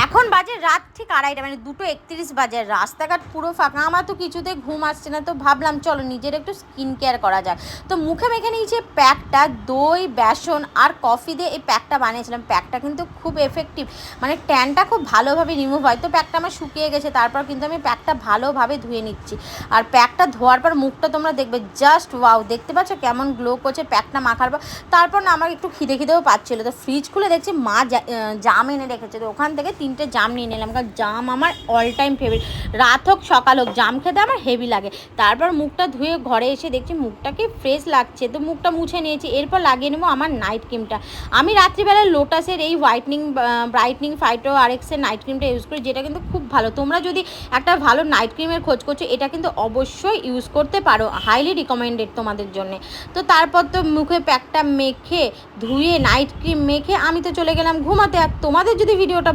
এখন বাজে রাত ঠিক 2:30, মানে 2:31 বাজে, রাস্তাঘাট পুরো ফাঁকা। আমার তো কিছুতে ঘুম আসছে না, তো ভাবলাম চলো নিজের একটু স্কিন কেয়ার করা যাক। তো মুখে মেখে নিয়েছি প্যাকটা, দই, বেসন আর কফি দিয়ে এই প্যাকটা বানিয়েছিলাম। প্যাকটা কিন্তু খুব এফেক্টিভ, মানে ট্যানটা খুব ভালোভাবে রিমুভ হয়। তো প্যাকটা আমার শুকিয়ে গেছে, তারপর কিন্তু আমি প্যাকটা ভালোভাবে ধুয়ে নিচ্ছি। আর প্যাকটা ধোয়ার পর মুখটা তোমরা দেখবে জাস্ট ওয়াও, দেখতে পাচ্ছ কেমন গ্লো করছে প্যাকটা মাখার পর। তারপর না আমার একটু খিদেও পাচ্ছিলো, তো ফ্রিজ খুলে দেখছি মা জাম এনে রেখেছে, তো ওখান থেকে 3টে জাম নিয়ে নিলাম, কারণ জাম আমার অল টাইম ফেভারিট। রাত হোক সকাল হোক জাম খেতে আমার হেভি লাগে। তারপর মুখটা ধুয়ে ঘরে এসে দেখছি মুখটা কি ফ্রেশ লাগছে, তো মুখটা মুছে নিয়েছি। এরপর লাগিয়ে নেবো আমার নাইট ক্রিমটা। আমি রাত্রিবেলা লোটাসের এই ব্রাইটনিং ফাইটো আরএক্সের নাইট ক্রিমটা ইউজ করি, যেটা কিন্তু খুব ভালো। তোমরা যদি একটা ভালো নাইট ক্রিমের খোঁজ করছো, এটা কিন্তু অবশ্যই ইউজ করতে পারো, হাইলি রিকমেন্ডেড তোমাদের জন্য। তো তারপর তো মুখে প্যাকটা মেখে ধুয়ে নাইট ক্রিম মেখে আমি তো চলে গেলাম ঘুমাতে। আর তোমাদের যদি ভিডিওটা